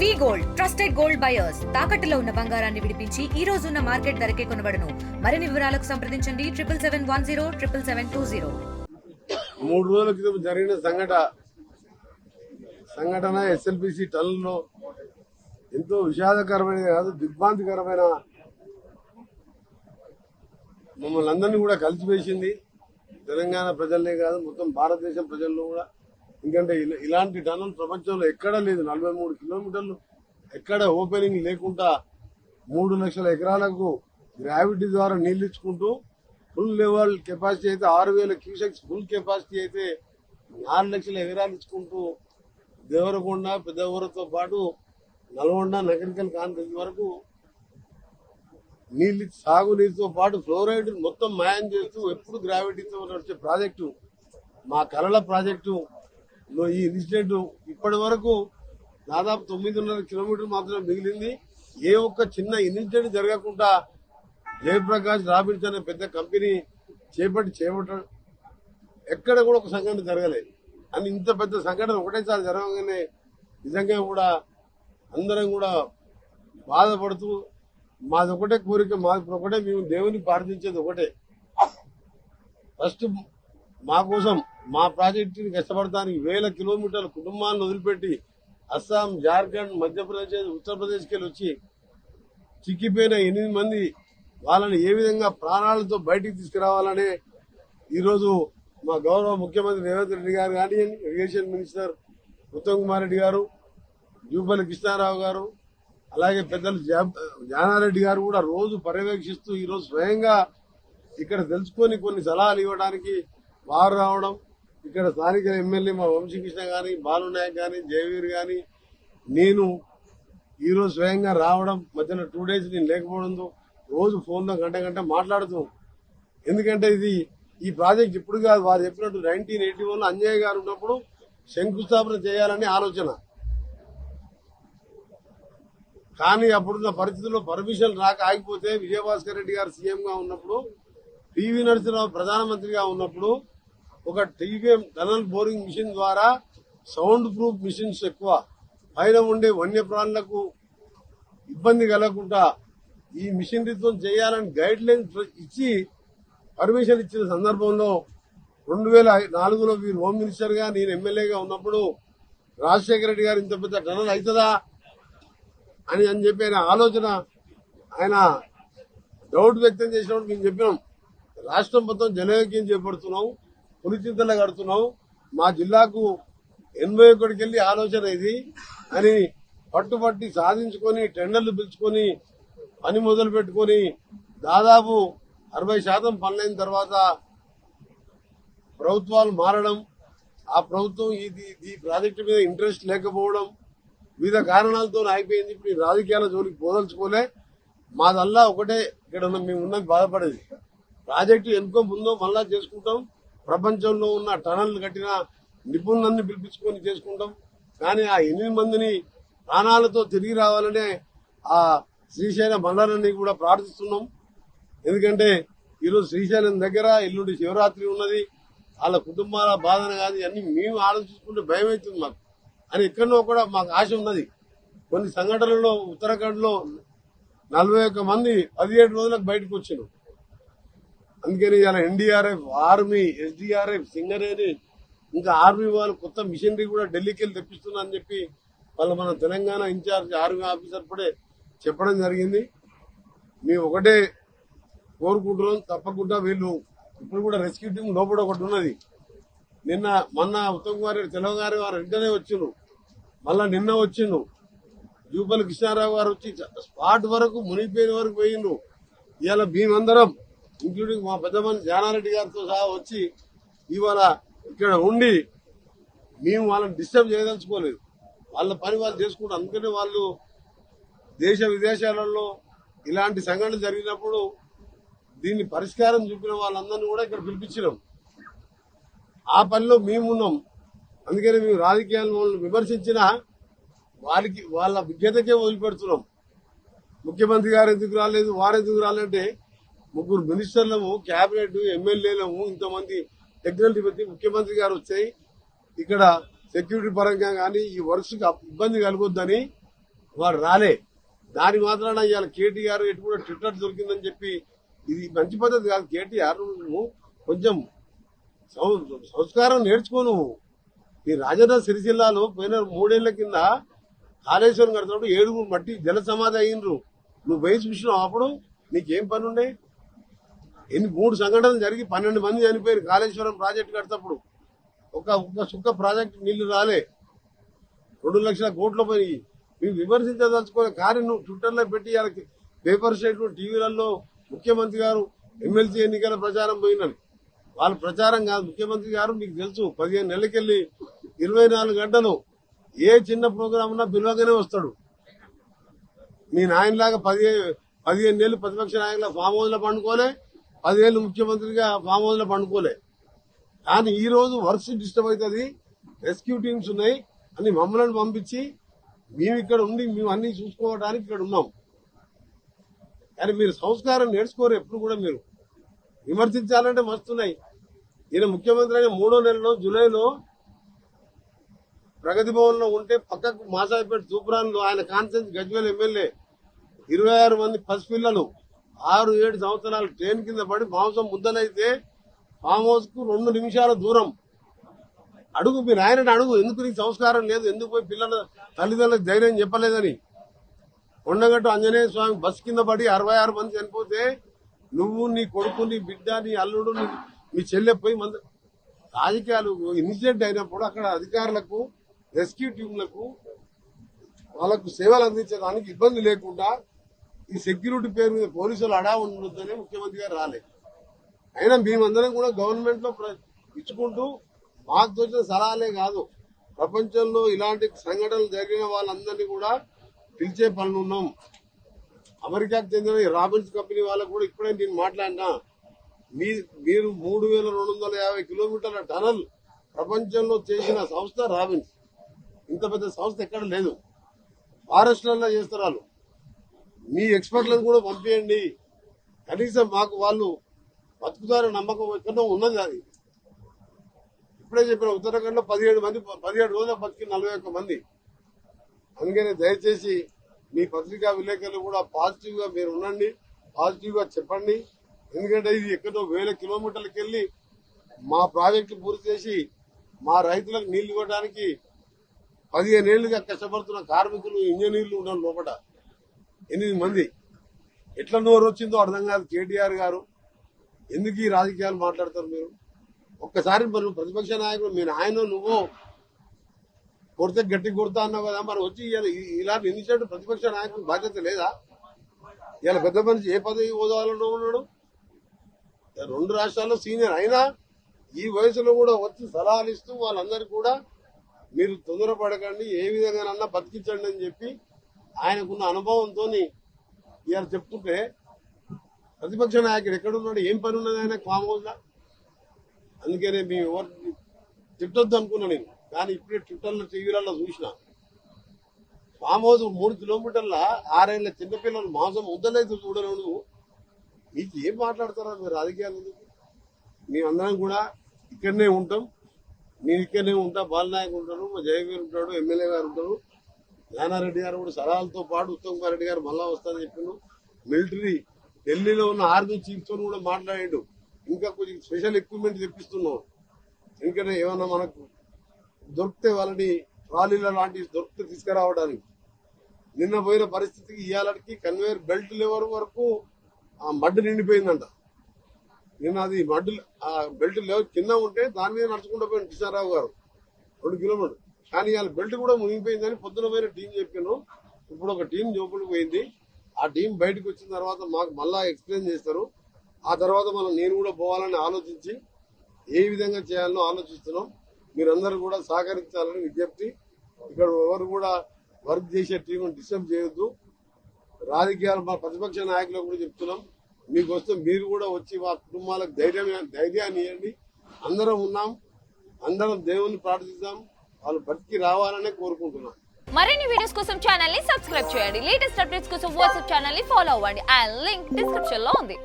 వి gold trusted gold buyers తాకట్టులో ఉన్న బంగారాన్ని విడిపించి ఈ రోజు ఉన్న మార్కెట్ ధరకే కొనబడును. మరిన్ని వివరాలకు సంప్రదించండి 7771077720. 3 రోజుల క్రితం జరిగిన సంఘటన ఎస్ఎల్బిసి టన్నులో ఎంతో విషాదకరమైన కాదు, దిగ్భ్రాంతికరమైన మమ్మల్ని అందరినీ కూడా కలిసివేసింది. తెలంగాణ ప్రజలనే కాదు, మొత్తం భారతదేశం ప్రజల్లో కూడా. ఎందుకంటే ఇలాంటి టన్నులు ప్రపంచంలో ఎక్కడా లేదు. 43 కిలోమీటర్లు ఎక్కడ ఓపెనింగ్ లేకుండా 3 లక్షల ఎకరాలకు గ్రావిటీ ద్వారా నీళ్లు ఇచ్చుకుంటూ ఫుల్ లెవెల్ కెపాసిటీ అయితే 6000 క్యూసెక్స్, ఫుల్ కెపాసిటీ అయితే 4 లక్షల ఎకరాలు ఇచ్చుకుంటూ దేవరకొండ, పెద్దవరతో పాటు నల్గొండ, నగరికల్ కాన్ఫరెన్స్ వరకు నీళ్ళు సాగునీరుతో పాటు ఫ్లోరైడ్ మొత్తం మాయం చేస్తూ ఎప్పుడు గ్రావిటీతో నడిచే ప్రాజెక్టు మా కలల ప్రాజెక్టు. ఈ ఇన్సిడెంట్ ఇప్పటి వరకు దాదాపు 9.5 కిలోమీటర్లు మాత్రమే మిగిలింది. ఏ ఒక్క చిన్న ఇన్సిడెంట్ జరగకుండా జయప్రకాష్ రాబిన్స్ అనే పెద్ద కంపెనీ చేపట్టడం ఎక్కడ కూడా ఒక సంఘటన జరగలేదు. అని ఇంత పెద్ద సంఘటన ఒకటేసారి జరగగానే నిజంగా కూడా అందరం కూడా బాధపడుతూ మాది ఒకటే కోరిక, మాది ఒకటే, మేము దేవుని ప్రార్థించేది ఒకటే. ఫస్ట్ మా కోసం మా ప్రాజెక్టుని కష్టపడటానికి 1000 కిలోమీటర్ల కుటుంబాలను వదిలిపెట్టి అస్సాం, జార్ఖండ్, మధ్యప్రదేశ్, ఉత్తరప్రదేశ్కి వెళ్ళి వచ్చి చిక్కిపోయిన 8 మంది వాళ్ళని ఏ విధంగా ప్రాణాలతో బయటికి తీసుకురావాలనే ఈరోజు మా గౌరవ ముఖ్యమంత్రి రేవంత్ రెడ్డి గారు కానివ్వండి, ఇరిగేషన్ మినిస్టర్ ఉత్తమ్ కుమార్ రెడ్డి గారు, జూపల్లి కృష్ణారావు గారు, అలాగే పెద్దలు జానారెడ్డి గారు కూడా రోజు పర్యవేక్షిస్తూ ఈరోజు స్వయంగా ఇక్కడ తెలుసుకొని కొన్ని సలహాలు ఇవ్వడానికి వారు రావడం, ఇక్కడ స్థానిక ఎమ్మెల్యే మా వంశీకృష్ణ గాని, బాలు నాయక్ గాని, జయవీర్ గాని, నేను ఈరోజు స్వయంగా రావడం, మధ్యన 2 డేస్ నేను లేకపోవడంతో రోజు ఫోన్లో గంట మాట్లాడుతూ. ఎందుకంటే ఈ ప్రాజెక్ట్ ఇప్పుడు కాదు, వారు చెప్పినట్టు 1981లో అంజయ్య గారు ఉన్నప్పుడు శంకుస్థాపన చేయాలని ఆలోచన. కానీ అప్పుడున్న పరిస్థితుల్లో పర్మిషన్ రాక ఆగిపోతే విజయభాస్కర్ రెడ్డి గారు సీఎంగా ఉన్నప్పుడు, పివి నరసింహరావు ప్రధానమంత్రిగా ఉన్నప్పుడు ఒక టీవీఎం టనల్ బోరింగ్ మిషన్ ద్వారా సౌండ్ ప్రూఫ్ మిషన్స్ ఎక్కువ పైన ఉండే వన్యప్రాణులకు ఇబ్బంది కలగకుండా ఈ మిషనరీతో చేయాలని గైడ్ లైన్స్ ఇచ్చి పర్మిషన్ ఇచ్చిన సందర్భంలో 2004లో వీరు హోమ్ మినిస్టర్ గా, నేను ఎమ్మెల్యేగా ఉన్నప్పుడు రాజశేఖర రెడ్డి గారు ఇంత పెద్ద టనల్ అవుతుందా అని చెప్పి ఆయన ఆలోచన, ఆయన డౌట్ వ్యక్తం చేసినప్పుడు మేము చెప్పినాం, రాష్ట్రం మొత్తం జలయోగ్యం చేపడుతున్నాం, పులిచింతలు కడుతున్నాం, మా జిల్లాకు 81కి వెళ్ళి ఆలోచన ఇది అని పట్టుబట్టి సాధించుకొని టెండర్లు పిలుచుకొని పని మొదలు పెట్టుకొని దాదాపు 60% పనులైన తర్వాత ప్రభుత్వాలు మారడం, ఆ ప్రభుత్వం ఈ ప్రాజెక్టు మీద ఇంట్రెస్ట్ లేకపోవడం, వివిధ కారణాలతో అయిపోయింది. ఇప్పుడు ఈ రాజకీయాల జోలికి పోదలుచుకోలే. మాదల్లా ఒకటే, ఇక్కడ మేము ఉన్నది బాధపడేది ప్రాజెక్టు ఎందుకో ముందో మళ్ళా చేసుకుంటాం, ప్రపంచంలో ఉన్న టనల్ కట్టిన నిపుణులన్నీ పిలిపించుకొని చేసుకుంటాం. కానీ ఆ 8 మందిని ప్రాణాలతో తిరిగి రావాలనే ఆ శ్రీశైలం మండలాన్ని కూడా ప్రార్థిస్తున్నాం. ఎందుకంటే ఈరోజు శ్రీశైలం దగ్గర ఎల్లుండి శివరాత్రి ఉన్నది, వాళ్ళ కుటుంబాల బాధన కాదు, అన్ని మేము ఆలోచించుకుంటే భయం అవుతుంది మాకు. అని ఎక్కడో కూడా మాకు ఆశ ఉన్నది. కొన్ని సంఘటనల్లో ఉత్తరాఖండ్ లో 41 మంది 17 రోజులకు బయటకు వచ్చారు. అందుకని ఇలా ఎన్డీఆర్ఎఫ్, ఆర్మీ, ఎస్డీఆర్ఎఫ్, సింగరేణి, ఇంకా ఆర్మీ వాళ్ళు కొత్త మిషనరీ కూడా ఢిల్లీకి వెళ్ళి తెప్పిస్తున్నా అని చెప్పి వాళ్ళు మన తెలంగాణ ఇన్ఛార్జ్ ఆర్మీ ఆఫీసర్ కూడా చెప్పడం జరిగింది. మేము ఒకటే కోరుకుంటున్నాం, తప్పకుండా వీళ్ళు ఇప్పుడు కూడా రెస్క్యూ టీం లోపల ఒకటి ఉన్నది. మొన్న ఉత్తమ్ కుమార్ రెడ్డి తెలంగాణ వారు వెంటనే వచ్చిండ్రు, మళ్ళా నిన్న వచ్చిండ్రు, జూపల్లి కృష్ణారావు గారు వచ్చి స్పాట్ వరకు మునిగిపోయిన వరకు పోయిండ్రు. ఇవాళ మేమందరం ఇంక్లూడింగ్ మా పెద్ద మనిషి జానారెడ్డి గారితో సహా వచ్చి ఇవాళ ఇక్కడ ఉండి మేము వాళ్ళని డిస్టర్బ్ చేయదలుచుకోలేదు. వాళ్ళ పని వాళ్ళు చేసుకుంటారు. అందుకనే వాళ్ళు దేశ విదేశాలలో ఇలాంటి సంఘటనలు జరిగినప్పుడు దీన్ని పరిష్కారం చూపిన వాళ్ళందరినీ కూడా ఇక్కడ పిలిపించినాం. ఆ పనిలో మేమున్నాం. అందుకని మేము రాజకీయాలను విమర్శించిన వాళ్ళ విజ్ఞతకే వదిలిపెడుతున్నాం. ముఖ్యమంత్రి గారు ఎందుకు రాలేదు, వారెందుకు రాలేదంటే 3 మినిస్టర్లము, కేబినెట్, ఎమ్మెల్యేలము, ఇంతమంది టెక్నాలజీ ముఖ్యమంత్రి గారు వచ్చాయి. ఇక్కడ సెక్యూరిటీ పరంగా కానీ ఈ వర్క్స్ ఇబ్బంది కలగొద్దని వాడు రాలే. దాని మాత్రాన ఇవాళ కేటీఆర్ ఎటు కూడా ట్విట్టర్ దొరికిందని చెప్పి ఇది మంచి పద్ధతి కాదు. కేటీఆర్ నువ్వు కొంచెం సంస్కారం నేర్చుకో. నువ్వు ఈ రాజన్న సిరిసిల్లాలో పోయిన 3 ఏళ్ల కింద కాళేశ్వరం కడుతున్నప్పుడు 7 మట్టి జల సమాధి అయ్యిండ్రు. నువ్వు పోయి చూసినావు. అప్పుడు నీకేం పని ఉండే? 3 సంఘటనలు జరిగి 12 మంది చనిపోయారు కాళేశ్వరం ప్రాజెక్టు కడతప్పుడు. ఒక సుక్క ప్రాజెక్టు నీళ్లు రాలే. 2 లక్షల కోట్లు పోయి. మేము విమర్శించదలుచుకోలే. కానీ నువ్వు ట్విట్టర్లో పెట్టి పేపర్ స్టేట్లు టీవీలలో ముఖ్యమంత్రి గారు ఎమ్మెల్సీ ఎన్నికల ప్రచారం పోయినని. వాళ్ళ ప్రచారం కాదు. ముఖ్యమంత్రి గారు మీకు తెలుసు 15 నెలలకెళ్ళి 24 గంటలు ఏ చిన్న ప్రోగ్రాం ఉన్నా పిలవగానే వస్తాడు. మీ నాయనలాగా 15 నెలలు ప్రతిపక్ష నాయకుల ఫామ్ హౌస్ లో పండుకోలే, 10 ఏళ్ళు ముఖ్యమంత్రిగా ఫామ్ హౌస్ లో పండుకోలే. కానీ ఈ రోజు వర్క్స్ డిస్టర్బ్ అవుతుంది, రెస్క్యూ టీమ్స్ ఉన్నాయి అని మమ్మల్ని పంపించి మేము ఇక్కడ ఉండి మేము అన్ని చూసుకోవడానికి ఇక్కడ ఉన్నాం. కానీ మీరు సంస్కారం నేర్చుకోరు. ఎప్పుడు కూడా మీరు విమర్శించాలంటే మస్తున్నాయి. ఈయన ముఖ్యమంత్రి అయిన 3వ నెలలో జూలైలో ప్రగతి భవన్ లో ఉంటే పక్కకు మాసాయిపేట తూపురాన్లో ఆయన కాన్సెన్స్ గజ్వేల్ ఎమ్మెల్యే 26 మంది పసిపిల్లలు 6-7 సంవత్సరాలు ట్రైన్ కింద పడి మాంసం ముద్దలైతే ఫామ్ హౌస్ కు 2 నిమిషాల దూరం. అడుగు మీ నాయనని అడుగు, ఎందుకు నీకు సంస్కారం లేదు, ఎందుకు పోయి పిల్లల తల్లిదండ్రులకు ధైర్యం చెప్పలేదని. కొండగట్టు ఆంజనేయ స్వామి బస్ కింద పడి 66 మంది చనిపోతే నువ్వు, నీ కొడుకు, నీ బిడ్డ, నీ అల్లుడు, మీ చెల్లె పోయి రాజకీయాలు ఇన్సిడెంట్ అయినప్పుడు అక్కడ అధికారులకు, రెస్క్యూ టీంలకు వాళ్ళకు సేవలు అందించడానికి ఇబ్బంది లేకుండా ఈ సెక్యూరిటీ పేరు మీద పోలీసులు అడా ఉండొద్దని ముఖ్యమంత్రి గారు రాలే. అయినా మేమందరం కూడా గవర్నమెంట్ లో ఇచ్చుకుంటూ మాకు తోచిన సలహాలే కాదు, ప్రపంచంలో ఇలాంటి సంఘటనలు జరిగిన వాళ్ళందరినీ కూడా పిలిచే పనులు ఉన్నాం. అమెరికాకు చెందిన రాబిన్స్ కంపెనీ వాళ్ళకు కూడా ఇప్పుడే నేను మాట్లాడినా. మీరు 3250 కిలోమీటర్ల టనల్ ప్రపంచంలో చేసిన సంస్థ రాబిన్స్. ఇంత పెద్ద సంస్థ ఎక్కడ లేదు. ఫారెస్ట్లలో చేస్తారు వాళ్ళు. మీ ఎక్స్పర్ట్లను కూడా పంపించండి. కనీసం మాకు వాళ్ళు బతుకుతారని నమ్మకం ఎక్కడో ఉన్నది. అది ఇప్పుడే చెప్పిన ఉత్తరాఖండ్ లో 17 రోజుల బతికి 41 మంది. అందుకని దయచేసి మీ పత్రికా విలేకరులు కూడా పాజిటివ్ గా మీరు ఉండండి, పాజిటివ్ గా చెప్పండి. ఎందుకంటే ఇది ఎక్కడో 1000 కిలోమీటర్లకు వెళ్లి మా ప్రాజెక్టు పూర్తి చేసి మా రైతులకు నీళ్లు ఇవ్వడానికి 15 ఏళ్లుగా కష్టపడుతున్న కార్మికులు, ఇంజనీర్లు ఉన్నారు లోపల 8 మంది. ఎట్లా నోరు వచ్చిందో అర్థం కాదు. కేటీఆర్ గారు ఎందుకు ఈ రాజకీయాలు మాట్లాడతారు మీరు? ఒక్కసారి మరి ప్రతిపక్ష నాయకుడు మీ నాయన నువ్వు కొడితే గట్టి కొడతా అన్నావు కదా, మరి వచ్చి ఇలాంటి ఇన్సిడెంట్ ప్రతిపక్ష నాయకుడు బాధ్యత లేదా? ఇలా పెద్ద మనిషి ఏ పదవి హోదాలో ఉన్నాడు? 2 రాష్ట్రాల్లో సీనియర్ అయినా ఈ వయసులో కూడా వచ్చి సలహాలు ఇస్తూ వాళ్ళందరికీ కూడా మీరు తొందరపడకండి, ఏ విధంగానన్నా బతికించండి అని చెప్పి ఆయనకున్న అనుభవంతో ఇవాళ చెప్తుంటే ప్రతిపక్ష నాయకుడు ఎక్కడున్నాడు? ఏం పని ఉన్నది ఆయన ఫామ్ హౌస్ లో? అందుకనే మేము ఎవరు తిట్టొద్దు అనుకున్నా నేను. కానీ ఇప్పుడే ట్విట్టర్లో, టీవీలలో చూసిన ఫామ్ హౌస్ 3 కిలోమీటర్ల 6 ఏళ్ల చిన్నపిల్లలు మాంసం ముద్దలైతే చూడలేవు. మీకు ఏం మాట్లాడతారా మీరు రాజకీయాలు? ఎందుకు? మేమందరం కూడా ఇక్కడనే ఉంటాం. నేను ఇక్కడనే ఉంటా, బాలనాయక్ ఉంటాడు, మా జయవీర్ ఉంటాడు, ఎమ్మెల్యే గారు ఉంటారు, జ్ఞానారెడ్డి గారు కూడా సలహాలతో పాటు ఉత్తమ్ కుమార్ రెడ్డి గారు మళ్ళా వస్తారని చెప్పిండు. మిలిటరీ ఢిల్లీలో ఉన్న ఆర్మీ చీఫ్ తో కూడా మాట్లాడాడు. ఇంకా కొంచెం స్పెషల్ ఎక్విప్మెంట్ తెప్పిస్తున్నాం. ఎందుకంటే ఏమన్నా మనకు దొరికితే వాళ్ళని ట్రాలీల లాంటివి దొరికితే తీసుకురావడానికి. నిన్న పోయిన పరిస్థితికి ఇవాళకి కన్వేయర్ బెల్ట్ లెవెల్ వరకు ఆ మడ్డు నిండిపోయిందంట. నిన్న అది మడ్డు ఆ బెల్ట్ లెవెల్ కింద ఉంటే దాని మీద నడుచుకుంటూ పోయిన కిషన్రావు గారు 2 కిలోమీటర్లు. కానీ ఇవాళ బెల్ట్ కూడా మునిగిపోయిందని పొద్దున పోయిన టీం చెప్పాను. ఇప్పుడు ఒక టీం జోపుడికి పోయింది. ఆ టీం బయటకు వచ్చిన తర్వాత మాకు మళ్ళా ఎక్స్ప్లెయిన్ చేస్తారు. ఆ తర్వాత నేను కూడా పోవాలని ఆలోచించి ఏ విధంగా చేయాలో ఆలోచిస్తున్నాం. మీరందరూ కూడా సహకరించాలని విజ్ఞప్తి. ఇక్కడ ఎవరు కూడా వర్క్ చేసే టీం డిస్టర్బ్ చేయొద్దు. రాజకీయాలు మా ప్రతిపక్ష నాయకులకు కూడా చెప్తున్నాం, మీకు వస్తే మీరు కూడా వచ్చి మా కుటుంబాలకు ధైర్యాన్ని ఇవ్వండి. అందరం ఉన్నాం, అందరం దేవుని ప్రార్థిద్దాం, వాళ్ళు బతికి రావాలనే కోరుకుంటున్నాం. మరిన్ని వీడియోస్ కోసం ఛానల్ ని సబ్స్క్రైబ్ చేయండి. లేటెస్ట్ అప్డేట్స్ కోసం వాట్సాప్ ఛానల్ ని ఫాలో అవ్వండి. ఆ లింక్ డిస్క్రిప్షన్ లో ఉంది.